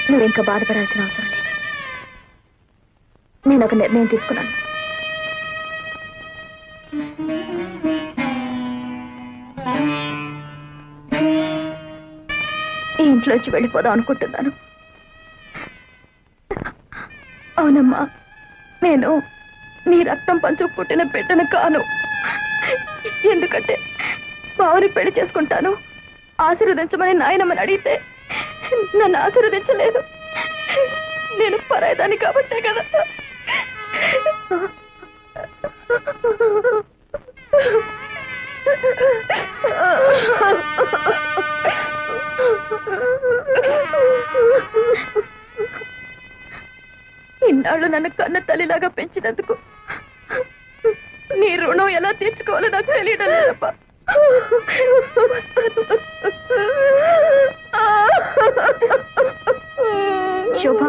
నువ్వింకా బాధపడాల్సిన అవసరం లేదు. నేను ఒక నిర్ణయం తీసుకున్నాను. ఈ ఇంట్లోంచి వెళ్ళిపోదాం అనుకుంటున్నాను. అవునమ్మా, నేను నీ రక్తం పంచు పుట్టిన బిడ్డను కాను. ఎందుకంటే బావుని పెళ్లి చేసుకుంటాను ఆశీర్వదించమని నాయనమ్మని అడిగితే నన్ను ఆశీర్వదించలేదు. నేను పరాయిదాన్ని కాబట్టే కదా. ఇన్నాళ్ళు నన్ను కన్న తల్లిలాగా పెంచినందుకు నీ రుణం ఎలా తీర్చుకోవాలో నాకు తెలియడం లేదప్పా. శోభ,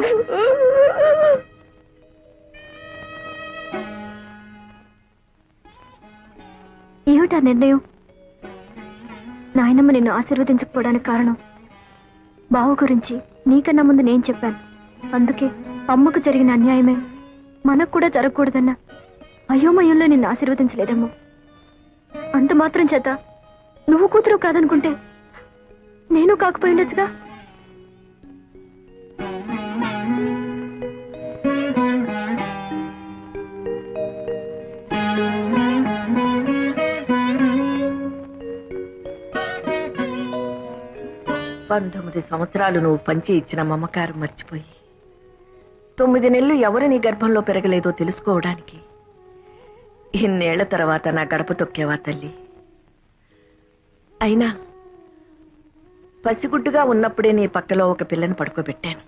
ఏమిటా నిర్ణయం? నాయనమ్మ నిన్ను ఆశీర్వదించకపోవడానికి కారణం బావ గురించి నీకన్నా ముందు నేను చెప్పాను. అందుకే అమ్మకు జరిగిన అన్యాయమే మనకు కూడా జరగకూడదన్న అయోమయంలో నిన్ను ఆశీర్వదించలేదమ్మో. అంత మాత్రం చేత నువ్వు కూతురు కాదనుకుంటే నేను కాకపోయిండొచ్చుగా. పంతొమ్మిది సంవత్సరాలు నువ్వు పంచి ఇచ్చిన మమకారం మర్చిపోయి 9 నెలలు ఎవరు నీ గర్భంలో పెరగలేదో తెలుసుకోవడానికి ఇన్నేళ్ల తర్వాత నా గడప తొక్కేవా తల్లి. అయినా పసిగుడ్డుగా ఉన్నప్పుడే నీ పక్కలో ఒక పిల్లని పడుకోబెట్టాను.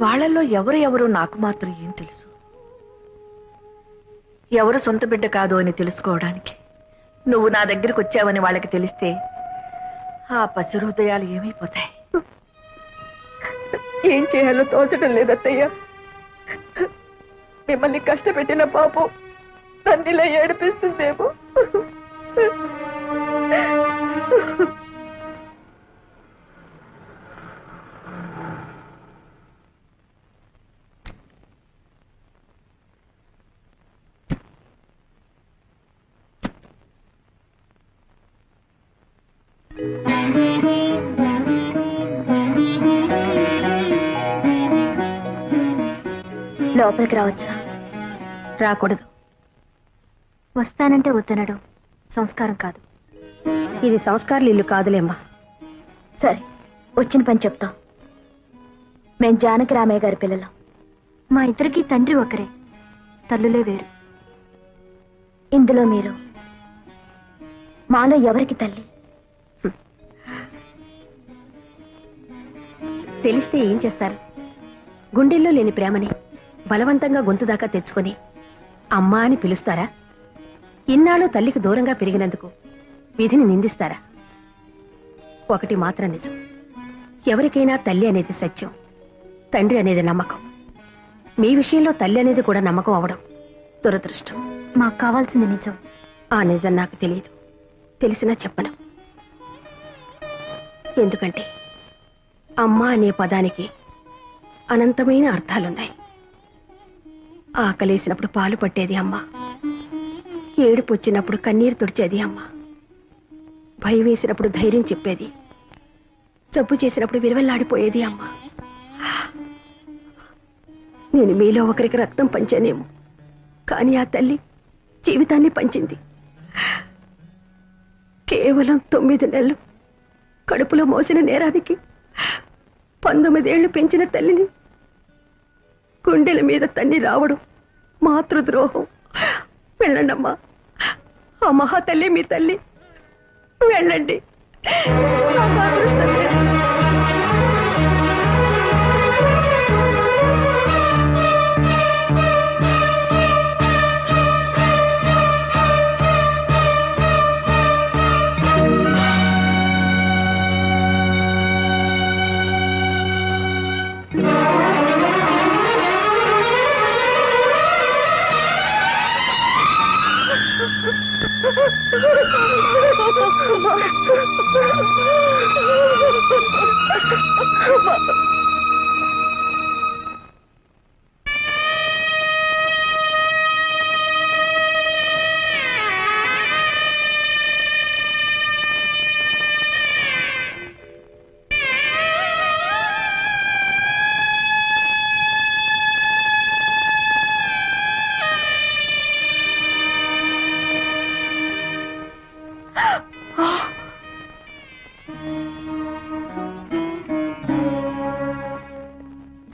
వాళ్ళల్లో ఎవరు నాకు మాత్రం ఏం తెలుసు? ఎవరు సొంత బిడ్డ కాదు అని తెలుసుకోవడానికి నువ్వు నా దగ్గరికి వచ్చావని వాళ్ళకి తెలిస్తే ఆ పసి హృదయాలు ఏమైపోతాయి? ఏం చేయాలో తోచడం లేదత్తయ్య. మిమ్మల్ని కష్టపెట్టిన పాపం తన్నిలా ఏడిపిస్తుందేమో. లోపలికి రావచ్చా? రాకూడదు. వస్తానంటే వద్దనడం సంస్కారం కాదు. ఇది సంస్కారాలు ఇల్లు కాదులేమ్మా. సరే, వచ్చిన పని చెప్తాం. మేం జానకి రామయ్య గారి పిల్లలం. మా ఇద్దరికి తండ్రి ఒకరే, తల్లులే వేరు. ఇందులో మీరు మాలో ఎవరికి తల్లి? తెలిస్తే ఏం చేస్తారు? గుండెల్లో లేని ప్రేమని బలవంతంగా గొంతు దాకా తెచ్చుకొని అమ్మా అని పిలుస్తారా? ఇన్నాళ్ళు తల్లికి దూరంగా పెరిగినందుకు విధిని నిందిస్తారా? ఒకటి మాత్రం నిజం, ఎవరికైనా తల్లి అనేది సత్యం, తండ్రి అనేది నమ్మకం. మీ విషయంలో తల్లి అనేది కూడా నమ్మకం అవడం దురదృష్టం. మాకు కావాల్సింది నిజం. ఆ నిజం నాకు తెలియదు, తెలిసినా చెప్పను. ఎందుకంటే అమ్మ అనే పదానికి అనంతమైన అర్థాలున్నాయి. ఆకలేసినప్పుడు పాలు పట్టేది అమ్మ, ఏడుపు వచ్చినప్పుడు కన్నీరు తుడిచేది అమ్మ, భయం వేసినప్పుడు ధైర్యం చెప్పేది, జబ్బు చేసినప్పుడు విలువెల్లాడిపోయేది అమ్మ. నేను మీలో ఒకరికి రక్తం పంచానేమో, కానీ ఆ తల్లి జీవితాన్ని పంచింది. కేవలం 9 నెలలు కడుపులో మోసిన నేరానికి 19 ఏళ్లు పెంచిన తల్లిని గుండెల మీద తన్ని రావడం మాతృద్రోహం. వెళ్ళండమ్మా, ఆ మహాతల్లి మీ తల్లి. వెళ్ళండి.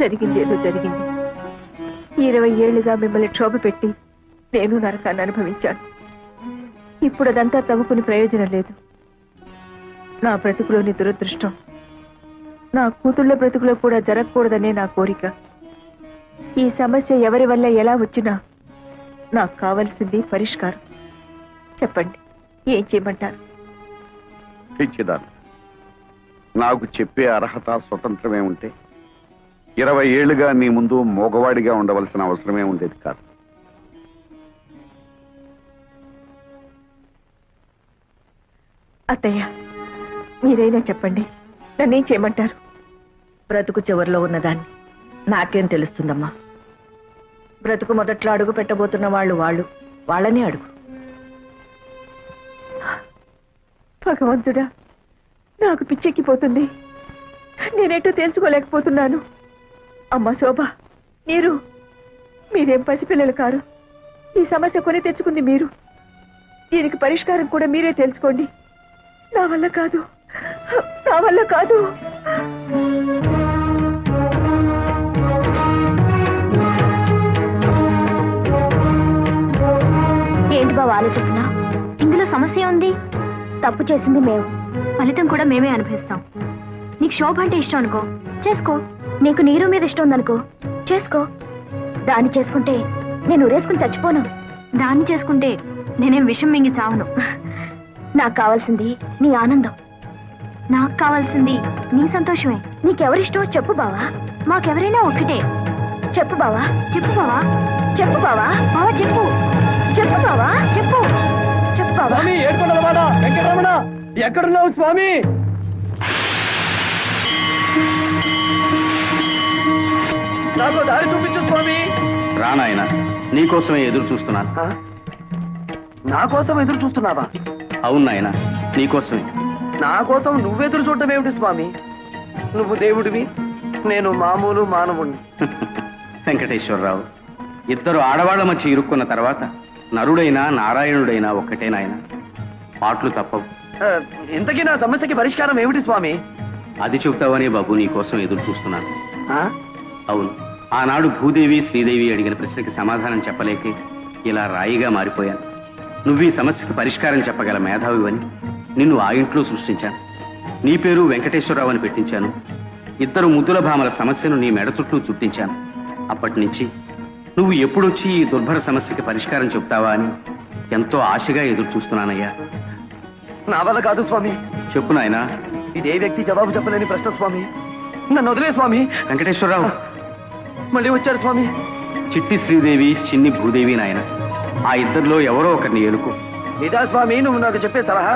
జరిగింది ఏదో జరిగింది. 20 ఏళ్లుగా మిమ్మల్ని క్షోభ పెట్టి నేను నరకాన్ని అనుభవించాను. ఇప్పుడు అదంతా తవ్వుకుని ప్రయోజనం లేదు. నా బ్రతుకులోని దురదృష్టం నా కూతుళ్ళ బ్రతుకులో కూడా జరగకూడదనే నా కోరిక. ఈ సమస్య ఎవరి వల్ల ఎలా వచ్చినా నాకు కావలసింది పరిష్కారం. చెప్పండి, ఏం చేయమంటారు? పిచ్చిదాన్ని, నాకు చెప్పే అర్హత స్వతంత్రమే ఉంటే 20 ఏళ్లుగా నీ ముందు మోగవాడిగా ఉండవలసిన అవసరమే ఉండేది కాదు. అత్తయ్య, మీరైనా చెప్పండి, నన్నేం చేయమంటారు? బ్రతుకు చివరిలో ఉన్నదాన్ని నాకేం తెలుస్తుందమ్మా. బ్రతుకు మొదట్లో అడుగు పెట్టబోతున్న వాళ్ళని అడుగు. భగవంతుడా, నాకు పిచ్చెక్కిపోతుంది. నేనేటో తెలుసుకోలేకపోతున్నాను. అమ్మ శోభ, మీరేం పసిపిల్లలు కారు. ఈ సమస్య కొని తెచ్చుకుంది మీరు. దీనికి పరిష్కారం కూడా మీరే తెలుసుకోండి. నా వల్ల కాదు. ఏంటి బావ ఆలోచిస్తున్నా? ఇందులో సమస్య ఉంది. తప్పు చేసింది మేము, ఫలితం కూడా మేమే అనుభవిస్తాం. నీకు శోభ అంటే ఇష్టం అనుకో, చేసుకో. నీకు నీరు మీద ఇష్టం ఉందనుకో, చేసుకో. దాన్ని చేసుకుంటే నేను ఊరేసుకుని చచ్చిపోను. దాన్ని చేసుకుంటే నేనేం విషం మింగి చావను. నాకు కావాల్సింది నీ ఆనందం. నాకు కావాల్సింది నీ సంతోషమే. నీకెవరిష్టమో చెప్పు బావా. మాకెవరైనా ఒక్కటే. చెప్పు బావా, చెప్పు బావా, చెప్పు బావా. బావా చెప్పు, చెప్పు బావా, చెప్పు, చెప్పు బావా. వెంకటరమణ, ఎక్కడున్నావు స్వామి? నాకు దారి చూపించు స్వామి. రానాయన, నీకోసమే ఎదురు చూస్తున్నాను. నా కోసం ఎదురు చూస్తున్నావా? అవును నాయన, నీకోసమే. నా కోసం నువ్వెదురు చూడటం ఏమిటి స్వామి? నువ్వు దేవుడివి, నేను మామూలు మానవుణ్ణి. వెంకటేశ్వరరావు, ఇద్దరు ఆడవాళ్ల మధ్య ఇరుక్కున్న తర్వాత నరుడైనా నారాయణుడైనా ఒక్కటే నాయన. పాటలు తప్పవు. ఇంతకీ నా సమస్యకి పరిష్కారం ఏమిటి స్వామి? అది చెబుతావనే బాబు నీకోసం ఎదురు చూస్తున్నాను. ఆ? అవును, ఆనాడు భూదేవి శ్రీదేవి అడిగిన ప్రశ్నకి సమాధానం చెప్పలేకే ఇలా రాయిగా మారిపోయాను. నువ్వు ఈ సమస్యకు పరిష్కారం చెప్పగల మేధావివని నిన్ను ఆ ఇంట్లో సృష్టించాను. నీ పేరు వెంకటేశ్వరరావు అని పెట్టించాను. ఇద్దరు ముద్దుల భామల సమస్యను నీ మెడ చుట్టూ చుట్టించాను. అప్పటి నుంచి నువ్వు ఎప్పుడొచ్చి ఈ దుర్భర సమస్యకి పరిష్కారం చెప్తావా అని ఎంతో ఆశగా ఎదురు చూస్తున్నానయ్యా. నా వల్ల కాదు స్వామి. చెప్పు నాయనా. ఇదే వ్యక్తి జవాబు చెప్పలేని ప్రశ్న స్వామి. నన్ను వదిలే స్వామి. వెంకటేశ్వరరావు మళ్ళీ వచ్చారు స్వామి. చిట్టి శ్రీదేవి, చిన్ని భూదేవి నాయన. ఆ ఇద్దరిలో ఎవరో ఒకరిని ఎలుకో. ఇదా స్వామి నువ్వు నాకు చెప్పే సలహా?